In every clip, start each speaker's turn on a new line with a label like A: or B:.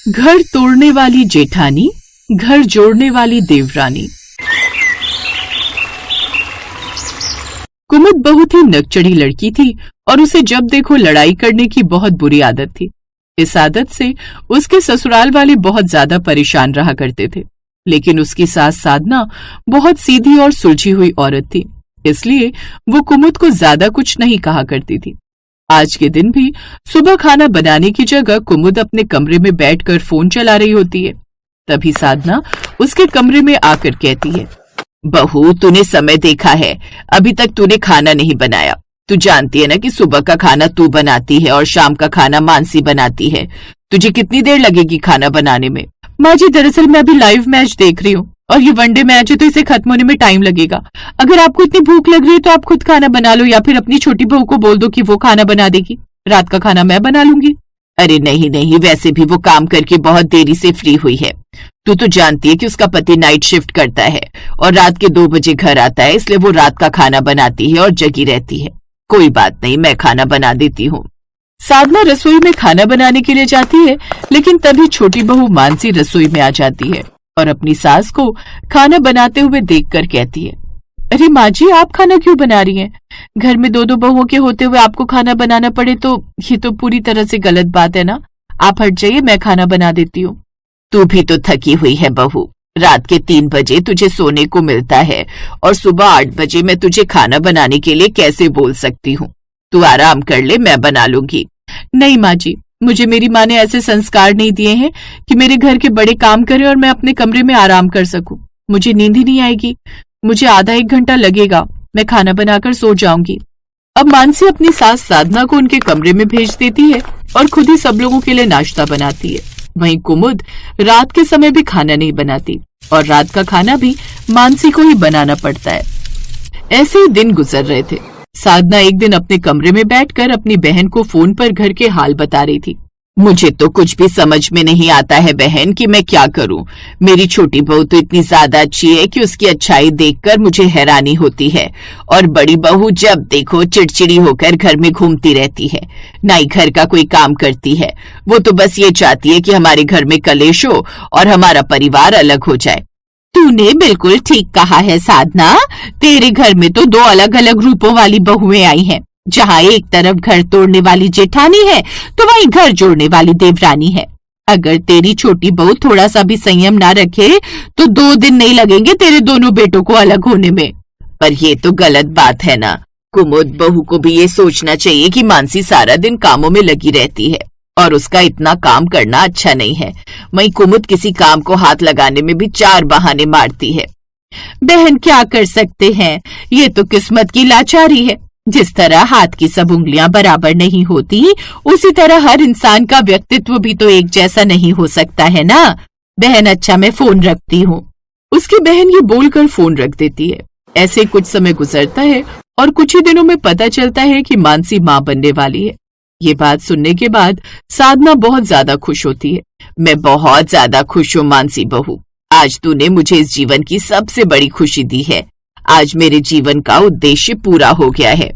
A: घर तोड़ने वाली जेठानी, घर जोड़ने वाली देवरानी। कुमुद बहुत ही नकचढ़ी लड़की थी और उसे जब देखो लड़ाई करने की बहुत बुरी आदत थी। इस आदत से उसके ससुराल वाले बहुत ज्यादा परेशान रहा करते थे, लेकिन उसकी सास साधना बहुत सीधी और सुलझी हुई औरत थी, इसलिए वो कुमुद को ज्यादा कुछ नहीं कहा करती थी। आज के दिन भी सुबह खाना बनाने की जगह कुमुद अपने कमरे में बैठकर फोन चला रही होती है। तभी साधना उसके कमरे में आकर कहती है, बहू तूने समय देखा है, अभी तक तूने खाना नहीं बनाया। तू जानती है ना कि सुबह का खाना तू बनाती है और शाम का खाना मानसी बनाती है। तुझे कितनी देर लगेगी खाना बनाने में? माँ जी, दरअसल मैं अभी लाइव मैच देख रही हूँ और ये वनडे मैच है तो इसे खत्म होने में टाइम लगेगा। अगर आपको इतनी भूख लग रही है तो आप खुद खाना बना लो या फिर अपनी छोटी बहू को बोल दो कि वो खाना बना देगी। रात का खाना मैं बना लूंगी। अरे नहीं नहीं, वैसे भी वो काम करके बहुत देरी से फ्री हुई है। तू तो जानती है कि उसका पति नाइट शिफ्ट करता है और रात के 2 बजे घर आता है, इसलिए वो रात का खाना बनाती है और जगी रहती है। कोई बात नहीं, मैं खाना बना देती हूँ। साधना रसोई में खाना बनाने के लिए जाती है, लेकिन तभी छोटी बहू मानसी रसोई में आ जाती है और अपनी सास को खाना बनाते हुए देखकर कहती है, अरे माँ जी, आप खाना क्यों बना रही हैं? घर में 2 बहुओं के होते हुए आपको खाना बनाना पड़े तो ये तो पूरी तरह से गलत बात है ना। आप हट जाइए, मैं खाना बना देती हूँ। तू भी तो थकी हुई है बहू। रात के 3 बजे तुझे सोने को मिलता है और सुबह 8 बजे मैं तुझे खाना बनाने के लिए कैसे बोल सकती हूँ? तू आराम कर ले, मैं बना लूंगी। नहीं माँ जी, मुझे मेरी माँ ने ऐसे संस्कार नहीं दिए हैं कि मेरे घर के बड़े काम करें और मैं अपने कमरे में आराम कर सकूं। मुझे नींद ही नहीं आएगी। मुझे आधा 1 घंटा लगेगा, मैं खाना बनाकर सो जाऊंगी। अब मानसी अपनी सास साधना को उनके कमरे में भेज देती है और खुद ही सब लोगों के लिए नाश्ता बनाती है। वहीं कुमुद रात के समय भी खाना नहीं बनाती और रात का खाना भी मानसी को ही बनाना पड़ता है। ऐसे ही दिन गुजर रहे थे। साधना एक दिन अपने कमरे में बैठकर अपनी बहन को फोन पर घर के हाल बता रही थी। मुझे तो कुछ भी समझ में नहीं आता है बहन कि मैं क्या करूं। मेरी छोटी बहू तो इतनी ज्यादा अच्छी है कि उसकी अच्छाई देखकर मुझे हैरानी होती है, और बड़ी बहू जब देखो चिड़चिड़ी होकर घर में घूमती रहती है, ना ही घर का कोई काम करती है। वो तो बस ये चाहती है कि हमारे घर में कलेश हो और हमारा परिवार अलग हो जाए। तूने बिल्कुल ठीक कहा है साधना, तेरे घर में तो 2 अलग अलग रूपों वाली बहुएं आई हैं। जहाँ एक तरफ घर तोड़ने वाली जेठानी है तो वहीं घर जोड़ने वाली देवरानी है। अगर तेरी छोटी बहू थोड़ा सा भी संयम ना रखे तो 2 दिन नहीं लगेंगे तेरे दोनों बेटों को अलग होने में। पर ये तो गलत बात है ना कुमुद, बहू को भी ये सोचना चाहिए कि मानसी सारा दिन कामों में लगी रहती है और उसका इतना काम करना अच्छा नहीं है। वहीं कुमुद किसी काम को हाथ लगाने में भी 4 बहाने मारती है। बहन क्या कर सकते हैं, ये तो किस्मत की लाचारी है। जिस तरह हाथ की सब उंगलियां बराबर नहीं होती, उसी तरह हर इंसान का व्यक्तित्व भी तो एक जैसा नहीं हो सकता है ना। बहन अच्छा, मैं फोन रखती हूँ। उसकी बहन ये बोलकर फोन रख देती है। ऐसे कुछ समय गुजरता है और कुछ ही दिनों में पता चलता है कि मानसी माँ बनने वाली है। ये बात सुनने के बाद साधना बहुत ज्यादा खुश होती है। मैं बहुत ज्यादा खुश हूँ मानसी बहू, आज तूने मुझे इस जीवन की सबसे बड़ी खुशी दी है। आज मेरे जीवन का उद्देश्य पूरा हो गया है।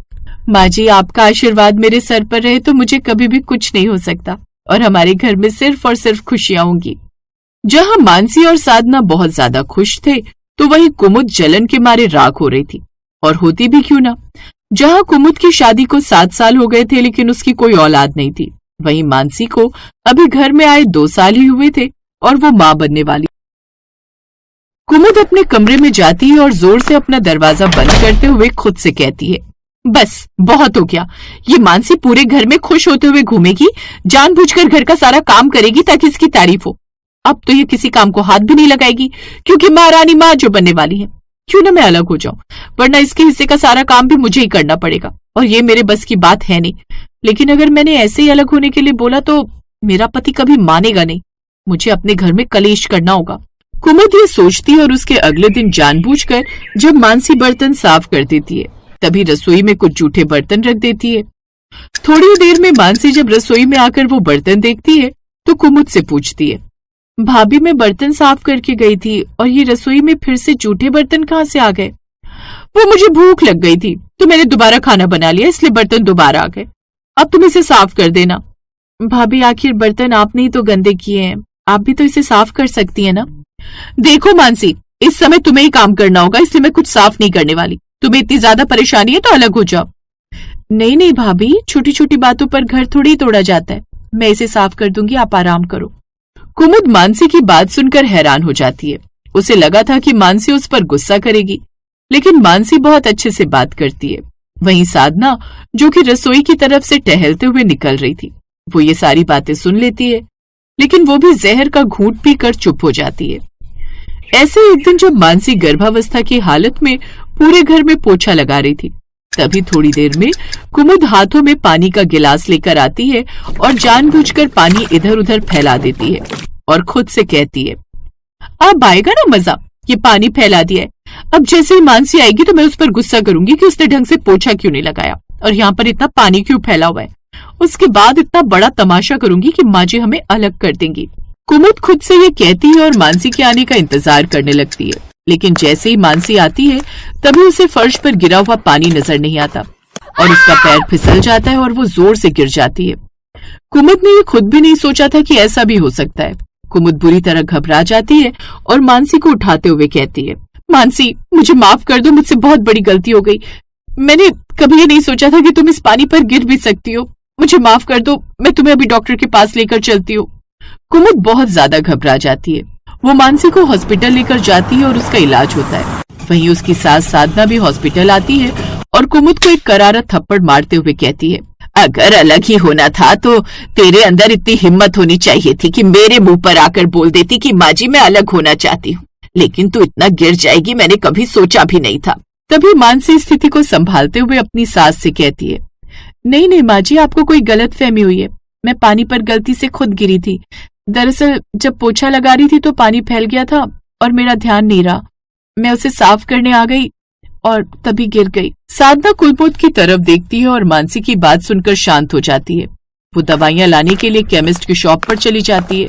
A: माँ जी, आपका आशीर्वाद मेरे सर पर रहे तो मुझे कभी भी कुछ नहीं हो सकता और हमारे घर में सिर्फ और सिर्फ खुशियां होंगी। जहाँ मानसी और साधना बहुत ज्यादा खुश थे तो वहीं कुमुद जलन के मारे राख हो रही थी, और होती भी क्यों ना। जहाँ कुमुद की शादी को 7 साल हो गए थे लेकिन उसकी कोई औलाद नहीं थी, वहीं मानसी को अभी घर में आए 2 साल ही हुए थे और वो माँ बनने वाली। कुमुद अपने कमरे में जाती है और जोर से अपना दरवाजा बंद करते हुए खुद से कहती है, बस बहुत हो गया। ये मानसी पूरे घर में खुश होते हुए घूमेगी, जानबूझकर घर का सारा काम करेगी ताकि इसकी तारीफ हो। अब तो ये किसी काम को हाथ भी नहीं लगाएगी क्योंकि महारानी माँ जो बनने वाली है। क्यों ना मैं अलग हो जाऊं, वरना इसके हिस्से का सारा काम भी मुझे ही करना पड़ेगा और ये मेरे बस की बात है नहीं। लेकिन अगर मैंने ऐसे ही अलग होने के लिए बोला तो मेरा पति कभी मानेगा नहीं। मुझे अपने घर में कलेश करना होगा। कुमुद ये सोचती है और उसके अगले दिन जानबूझकर जब मानसी बर्तन साफ कर देती है तभी रसोई में कुछ जूठे बर्तन रख देती है। थोड़ी देर में मानसी जब रसोई में आकर वो बर्तन देखती है तो कुमुद से पूछती है, भाभी मैं बर्तन साफ करके गई थी और ये रसोई में फिर से जूठे बर्तन कहाँ से आ गए? वो मुझे भूख लग गई थी तो मैंने दोबारा खाना बना लिया, इसलिए बर्तन दोबारा आ गए। अब तुम इसे साफ कर देना। भाभी आखिर बर्तन आपने ही तो गंदे किए हैं, आप भी तो इसे साफ कर सकती है ना। देखो मानसी, इस समय तुम्हें ही काम करना होगा, इसलिए मैं कुछ साफ नहीं करने वाली। तुम्हें इतनी ज्यादा परेशानी है तो अलग हो जाओ। नहीं नहीं भाभी, छोटी छोटी बातों पर घर थोड़ी तोड़ा जाता है। मैं इसे साफ कर दूंगी, आप आराम करो। कुमुद मानसी की बात सुनकर हैरान हो जाती है। उसे लगा था कि मानसी उस पर गुस्सा करेगी, लेकिन मानसी बहुत अच्छे से बात करती है। वहीं साधना, जो कि रसोई की तरफ से टहलते हुए निकल रही थी, वो ये सारी बातें सुन लेती है, लेकिन वो भी जहर का घूंट पीकर चुप हो जाती है। ऐसे एक दिन जब मानसी गर्भावस्था की हालत में पूरे घर में पोछा लगा रही थी, तभी थोड़ी देर में कुमुद हाथों में पानी का गिलास लेकर आती है और जानबूझकर पानी इधर उधर फैला देती है और खुद से कहती है, अब आएगा ना मजा, ये पानी फैला दिया है। अब जैसे ही मानसी आएगी तो मैं उस पर गुस्सा करूंगी कि उसने ढंग से पोछा क्यों नहीं लगाया और यहाँ पर इतना पानी क्यों फैला हुआ है। उसके बाद इतना बड़ा तमाशा करूंगी कि माँ जी हमें अलग कर देंगी। कुमुद खुद से ये कहती है और मानसी के आने का इंतजार करने लगती है, लेकिन जैसे ही मानसी आती है तभी उसे फर्श पर गिरा हुआ पानी नजर नहीं आता और उसका पैर फिसल जाता है और वो जोर से गिर जाती है। कुमुद ने ये खुद भी नहीं सोचा था कि ऐसा भी हो सकता है। कुमुद बुरी तरह घबरा जाती है और मानसी को उठाते हुए कहती है, मानसी मुझे माफ कर दो, मुझसे बहुत बड़ी गलती हो गई। मैंने कभी ये नहीं सोचा था कि तुम इस पानी पर गिर भी सकती हो। मुझे माफ कर दो, मैं तुम्हें अभी डॉक्टर के पास लेकर चलती हूँ। कुमुद बहुत ज्यादा घबरा जाती है। वो मानसी को हॉस्पिटल लेकर जाती है और उसका इलाज होता है। वहीं उसकी सास साधना भी हॉस्पिटल आती है और कुमुद को एक करारा थप्पड़ मारते हुए कहती है, अगर अलग ही होना था तो तेरे अंदर इतनी हिम्मत होनी चाहिए थी कि मेरे मुंह पर आकर बोल देती कि माँ जी मैं अलग होना चाहती हूँ, लेकिन तू इतना गिर जाएगी मैंने कभी सोचा भी नहीं था। तभी मानसी स्थिति को संभालते हुए अपनी सास से कहती है, नहीं नहीं माँ जी, आपको कोई गलतफहमी हुई है। मैं पानी पर गलती से खुद गिरी थी। दरअसल जब पोछा लगा रही थी तो पानी फैल गया था और मेरा ध्यान नहीं रहा। मैं उसे साफ करने आ गई और तभी गिर गई। साधना कुमुद की तरफ देखती है और मानसी की बात सुनकर शांत हो जाती है। वो दवाइयां लाने के लिए केमिस्ट की शॉप पर चली जाती है।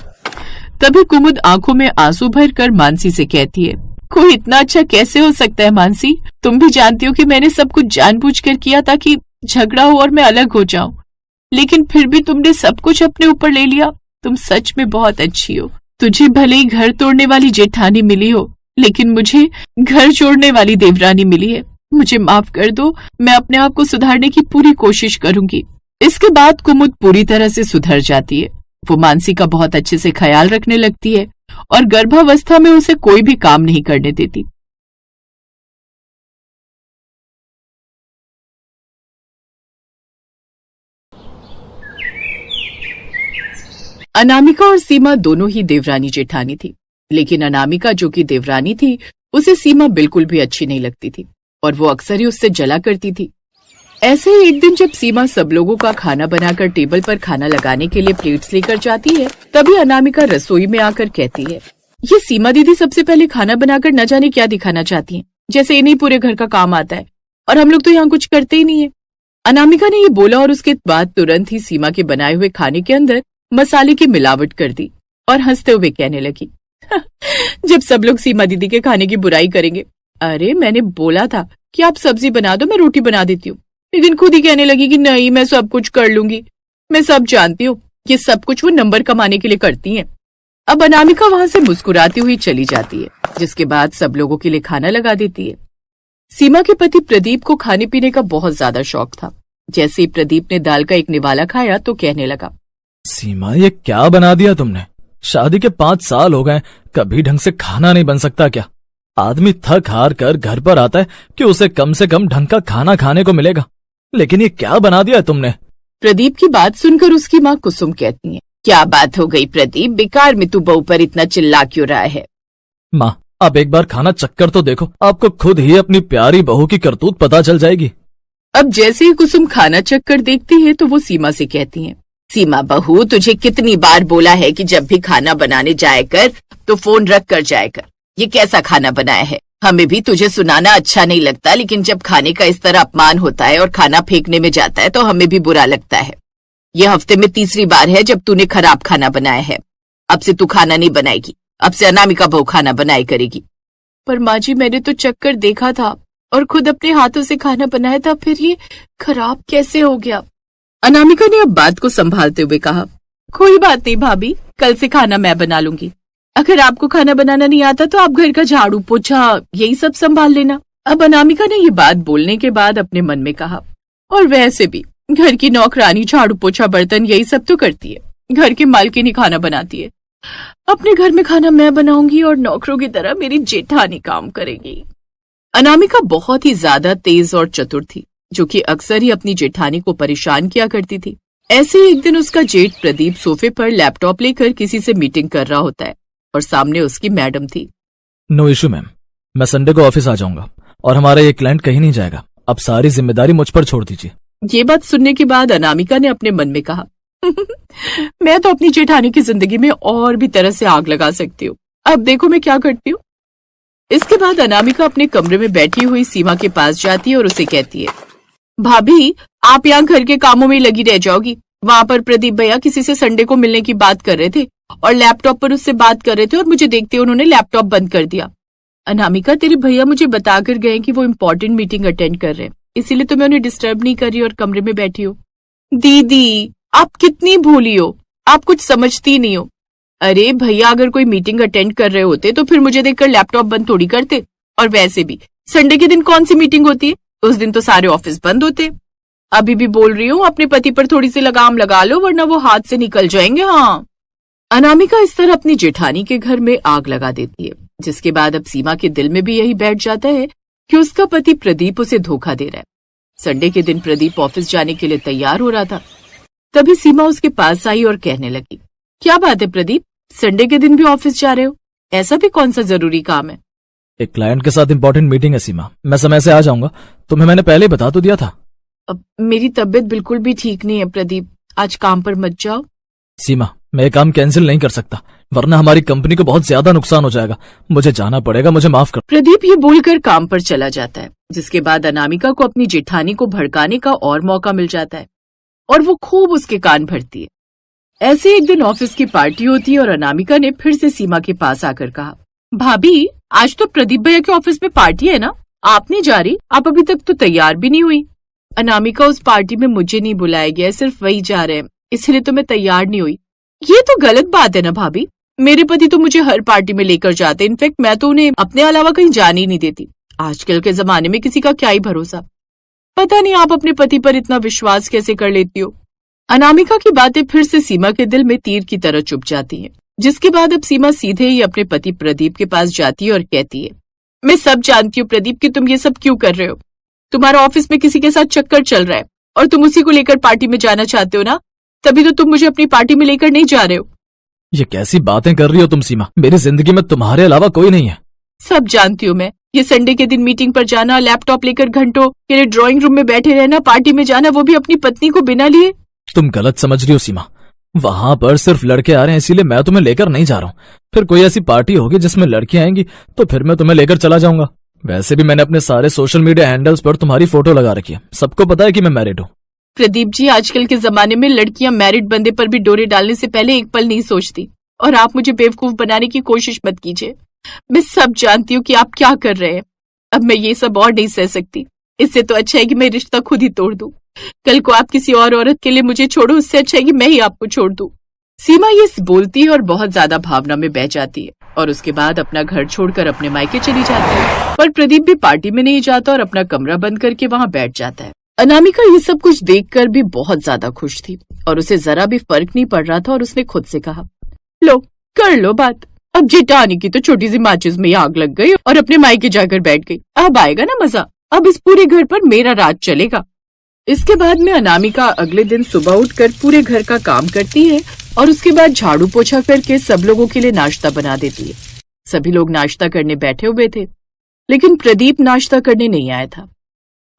A: तभी कुमुद आंखों में आंसू भरकर मानसी से कहती है, कोई इतना अच्छा कैसे हो सकता है मानसी? तुम भी जानती हो कि मैंने सब कुछ जानबूझकर किया था कि झगड़ा हो और मैं अलग हो जाऊं, लेकिन फिर भी तुमने सब कुछ अपने ऊपर ले लिया। तुम सच में बहुत अच्छी हो। तुझे भले ही घर तोड़ने वाली जेठानी मिली हो, लेकिन मुझे घर जोड़ने वाली देवरानी मिली है। मुझे माफ कर दो, मैं अपने आप को सुधारने की पूरी कोशिश करूंगी। इसके बाद कुमुद पूरी तरह से सुधर जाती है। वो मानसी का बहुत अच्छे से ख्याल रखने लगती है और गर्भावस्था में उसे कोई भी काम नहीं करने देती। अनामिका और सीमा दोनों ही देवरानी जेठानी थी, लेकिन अनामिका जो कि देवरानी थी उसे सीमा बिल्कुल भी अच्छी नहीं लगती थी और वो अक्सर ही उससे जला करती थी। ऐसे ही एक दिन जब सीमा सब लोगों का खाना बनाकर टेबल पर खाना लगाने के लिए प्लेट्स लेकर जाती है, तभी अनामिका रसोई में आकर कहती है, ये सीमा दीदी सबसे पहले खाना बनाकर न जाने क्या दिखाना चाहती हैं, जैसे इन्हीं पूरे घर का काम आता है और हम लोग तो यहाँ कुछ करते ही नहीं है। अनामिका ने ये बोला और उसके बाद तुरंत ही सीमा के बनाए हुए खाने के अंदर मसाले की मिलावट कर दी और हंसते हुए कहने लगी, जब सब लोग सीमा दीदी के खाने की बुराई करेंगे। अरे मैंने बोला था कि आप सब्जी बना दो, मैं रोटी बना देती हूँ, लेकिन खुद ही कहने लगी कि नहीं मैं सब कुछ कर लूंगी। मैं सब जानती हूँ, ये सब कुछ वो नंबर कमाने के लिए करती हैं। अब अनामिका वहां से मुस्कुराती हुई चली जाती है, जिसके बाद सब लोगों के लिए खाना लगा देती है। सीमा के पति प्रदीप को खाने पीने का बहुत ज्यादा शौक था। जैसे ही प्रदीप ने दाल का एक निवाला खाया तो कहने लगा,
B: सीमा ये क्या बना दिया तुमने? शादी के 5 साल हो गए, कभी ढंग से खाना नहीं बन सकता क्या? आदमी थक हार कर घर पर आता है कि उसे कम से कम ढंग का खाना खाने को मिलेगा, लेकिन ये क्या बना दिया तुमने?
A: प्रदीप की बात सुनकर उसकी माँ कुसुम कहती है, क्या बात हो गई प्रदीप, बेकार में तू बहू पर इतना चिल्ला क्यों रहा है?
B: माँ आप एक बार खाना चक्कर तो देखो, आपको खुद ही अपनी प्यारी बहू की करतूत पता चल जाएगी।
A: अब जैसे ही कुसुम खाना चक्कर देखती है तो वो सीमा से कहती है, सीमा बहू तुझे कितनी बार बोला है कि जब भी खाना बनाने जाया कर तो फोन रख कर जाया कर। ये कैसा खाना बनाया है? हमें भी तुझे सुनाना अच्छा नहीं लगता, लेकिन जब खाने का इस तरह अपमान होता है और खाना फेंकने में जाता है तो हमें भी बुरा लगता है। ये हफ्ते में 3री बार है जब तूने खराब खाना बनाया है। अब से तू खाना नहीं बनाएगी, अब से अनामिका बहू खाना बनाया करेगी। पर माँ जी मैंने तो चक्कर देखा था और खुद अपने हाथों से खाना बनाया था, फिर ये खराब कैसे हो गया? अनामिका ने अब बात को संभालते हुए कहा, कोई बात नहीं भाभी, कल से खाना मैं बना लूंगी। अगर आपको खाना बनाना नहीं आता तो आप घर का झाड़ू पोछा यही सब संभाल लेना। अब अनामिका ने ये बात बोलने के बाद अपने मन में कहा, और वैसे भी घर की नौकरानी झाड़ू पोछा बर्तन यही सब तो करती है, घर की मालकिन ही खाना बनाती है। अपने घर में खाना मैं बनाऊंगी और नौकरों की तरह मेरी जेठानी काम करेगी। अनामिका बहुत ही ज्यादा तेज और चतुर थी, जो कि अक्सर ही अपनी जेठानी को परेशान किया करती थी। ऐसे ही एक दिन उसका जेठ प्रदीप सोफे पर लैपटॉप लेकर किसी से मीटिंग कर रहा होता है और सामने उसकी मैडम थी।
B: नो इशू मैम, मैं संडे को ऑफिस आ जाऊंगा और हमारा ये क्लाइंट कहीं नहीं जाएगा। अब सारी जिम्मेदारी मुझ पर छोड़ दीजिए।
A: ये बात सुनने के बाद अनामिका ने अपने मन में कहा, मैं तो अपनी जेठानी की जिंदगी में और भी तरह से आग लगा सकती हूँ। अब देखो मैं क्या करती हूँ। इसके बाद अनामिका अपने कमरे में बैठी हुई सीमा के पास जाती है और उसे कहती है, भाभी आप यहाँ घर के कामों में ही लगी रह जाओगी। वहां पर प्रदीप भैया किसी से संडे को मिलने की बात कर रहे थे और लैपटॉप पर उससे बात कर रहे थे और मुझे देखते ही उन्होंने लैपटॉप बंद कर दिया। अनामिका तेरे भैया मुझे बताकर गए कि वो इम्पोर्टेंट मीटिंग अटेंड कर रहे हैं, इसीलिए तो मैं उन्हें डिस्टर्ब नहीं कर रही और कमरे में बैठी हूँ। दीदी आप कितनी भोली हो, आप कुछ समझती नहीं हो। अरे भैया अगर कोई मीटिंग अटेंड कर रहे होते तो फिर मुझे देखकर लैपटॉप बंद थोड़ी करते। और वैसे भी संडे के दिन कौन सी मीटिंग होती है, उस दिन तो सारे ऑफिस बंद होते। अभी भी बोल रही हूँ अपने पति पर थोड़ी सी लगाम लगा लो वरना वो हाथ से निकल जाएंगे। हाँ। अनामिका इस तरह अपनी जेठानी के घर में आग लगा देती है, जिसके बाद अब सीमा के दिल में भी यही बैठ जाता है कि उसका पति प्रदीप उसे धोखा दे रहा है। संडे के दिन प्रदीप ऑफिस जाने के लिए तैयार हो रहा था, तभी सीमा उसके पास आई और कहने लगी, क्या बात है प्रदीप, संडे के दिन भी ऑफिस जा रहे हो? ऐसा भी कौन सा जरूरी काम है?
B: एक क्लाइंट के साथ इंपॉर्टेंट मीटिंग है सीमा, मैं समय से आ जाऊंगा। तुम्हें मैंने पहले ही बता तो दिया था।
A: अब मेरी तबीयत बिल्कुल भी ठीक नहीं है प्रदीप, आज काम पर मत जाओ।
B: सीमा मैं ये काम कैंसिल नहीं कर सकता, वरना हमारी कंपनी को बहुत ज्यादा नुकसान हो जाएगा। मुझे जाना पड़ेगा, मुझे माफ कर।
A: प्रदीप ये बोलकर काम पर चला जाता है, जिसके बाद अनामिका को अपनी जेठानी को भड़काने का और मौका मिल जाता है और वो खूब उसके कान भरती है। ऐसे एक दिन ऑफिस की पार्टी होती है और अनामिका ने फिर से सीमा के पास आकर कहा, भाभी आज तो प्रदीप भैया के ऑफिस में पार्टी है ना, आप नहीं जा रही? आप अभी तक तो तैयार भी नहीं हुई। अनामिका उस पार्टी में मुझे नहीं बुलाया गया, सिर्फ वही जा रहे हैं, इसलिए तो मैं तैयार नहीं हुई। ये तो गलत बात है ना भाभी, मेरे पति तो मुझे हर पार्टी में लेकर जाते, इनफैक्ट मैं तो उन्हें अपने अलावा कहीं जाने ही नहीं देती। आजकल के जमाने में किसी का क्या ही भरोसा, पता नहीं आप अपने पति पर इतना विश्वास कैसे कर लेती हो। अनामिका की बातें फिर से सीमा के दिल में तीर की तरह चुभ जाती हैं, जिसके बाद अब सीमा सीधे ही अपने पति प्रदीप के पास जाती है और कहती है, मैं सब जानती हूँ प्रदीप कि तुम ये सब क्यों कर रहे हो। तुम्हारा ऑफिस में किसी के साथ चक्कर चल रहा है और तुम उसी को लेकर पार्टी में जाना चाहते हो ना, तभी तो तुम मुझे अपनी पार्टी में लेकर नहीं जा रहे हो।
B: ये कैसी बातें कर रही हो तुम सीमा, मेरी जिंदगी में तुम्हारे अलावा कोई नहीं है।
A: सब जानती हूँ मैं, ये संडे के दिन मीटिंग पर जाना, लैपटॉप लेकर घंटों के लिए ड्राइंग रूम में बैठे रहना, पार्टी में जाना, वो भी अपनी पत्नी को बिना लिए।
B: तुम गलत समझ रही हो सीमा, वहां पर सिर्फ लड़के आ रहे हैं इसीलिए मैं तुम्हें लेकर नहीं जा रहा हूँ। फिर कोई ऐसी पार्टी होगी जिसमें लड़कियां आएंगी तो फिर मैं तुम्हें लेकर चला जाऊंगा। वैसे भी मैंने अपने सारे सोशल मीडिया हैंडल्स पर तुम्हारी फोटो लगा रखी है, सबको पता है कि मैं मैरिड हूँ।
A: प्रदीप जी आजकल के जमाने में लड़कियां मैरिड बंदे पर भी डोरे डालने से पहले एक पल नहीं सोचती, और आप मुझे बेवकूफ बनाने की कोशिश मत कीजिए। मैं सब जानती हूँ कि आप क्या कर रहे हैं। अब मैं ये सब और नहीं सह सकती, इससे तो अच्छा है कि मैं रिश्ता खुद ही तोड़ दूं। कल को आप किसी और औरत के लिए मुझे छोड़ो, उससे अच्छा है कि मैं ही आपको छोड़ दूं। सीमा ये बोलती है और बहुत ज्यादा भावना में बह जाती है और उसके बाद अपना घर छोड़कर अपने मायके चली जाती है। पर प्रदीप भी पार्टी में नहीं जाता और अपना कमरा बंद करके वहां बैठ जाता है। अनामिका ये सब कुछ देखकर भी बहुत ज्यादा खुश थी और उसे जरा भी फर्क नहीं पड़ रहा था और उसने खुद से कहा, लो कर लो बात, अब जेठानी की तो छोटी सी माचिस में आग लग गई और अपने मायके जाकर बैठ गई। अब आएगा ना मजा, अब इस पूरे घर पर मेरा राज चलेगा। इसके बाद में अनामिका अगले दिन सुबह उठकर पूरे घर का काम करती है और उसके बाद झाड़ू पोछा करके सब लोगों के लिए नाश्ता बना देती है। सभी लोग नाश्ता करने बैठे हुए थे, लेकिन प्रदीप नाश्ता करने नहीं आया था।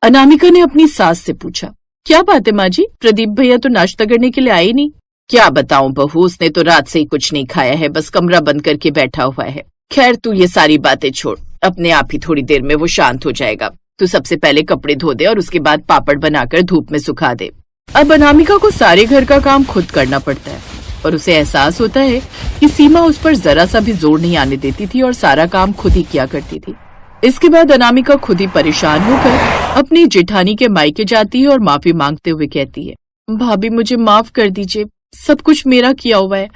A: अनामिका ने अपनी सास से पूछा, क्या बात है माँ जी, प्रदीप भैया तो नाश्ता करने के लिए आए नहीं? क्या बताऊं बहू, उसने तो रात से ही कुछ नहीं खाया है, बस कमरा बंद करके बैठा हुआ है। खैर तू ये सारी बातें छोड़, अपने आप ही थोड़ी देर में वो शांत हो जाएगा। तू सबसे पहले कपड़े धो दे और उसके बाद पापड़ बनाकर धूप में सुखा दे। अब अनामिका को सारे घर का काम खुद करना पड़ता है और उसे एहसास होता है कि सीमा उस पर जरा सा भी जोर नहीं आने देती थी और सारा काम खुद ही किया करती थी। इसके बाद अनामिका खुद ही परेशान होकर अपनी जेठानी के मायके जाती है और माफी मांगते हुए कहती है, भाभी मुझे माफ कर दीजिए, सब कुछ मेरा किया हुआ है,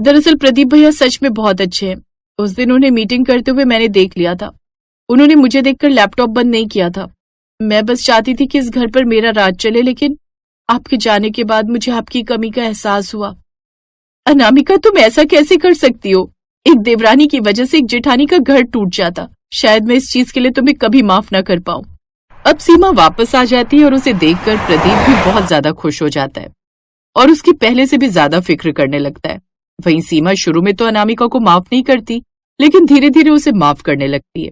A: दरअसल प्रदीप भैया सच में बहुत अच्छे हैं। उस दिन उन्हें मीटिंग करते हुए मैंने देख लिया था। उन्होंने मुझे देखकर लैपटॉप बंद नहीं किया था। मैं बस चाहती थी कि इस घर पर मेरा राज चले, लेकिन आपके जाने के बाद मुझे आपकी कमी का एहसास हुआ। अनामिका, तुम ऐसा कैसे कर सकती हो? एक देवरानी की वजह से एक जेठानी का घर टूट जाता। शायद मैं इस चीज के लिए तुम्हें कभी माफ ना कर पाऊं। अब सीमा वापस आ जाती है और उसे देखकर प्रदीप भी बहुत ज्यादा खुश हो जाता है और उसकी पहले से भी ज्यादा फिक्र करने लगता है। वहीं सीमा शुरू में तो अनामिका को माफ नहीं करती, लेकिन धीरे धीरे उसे माफ करने लगती है।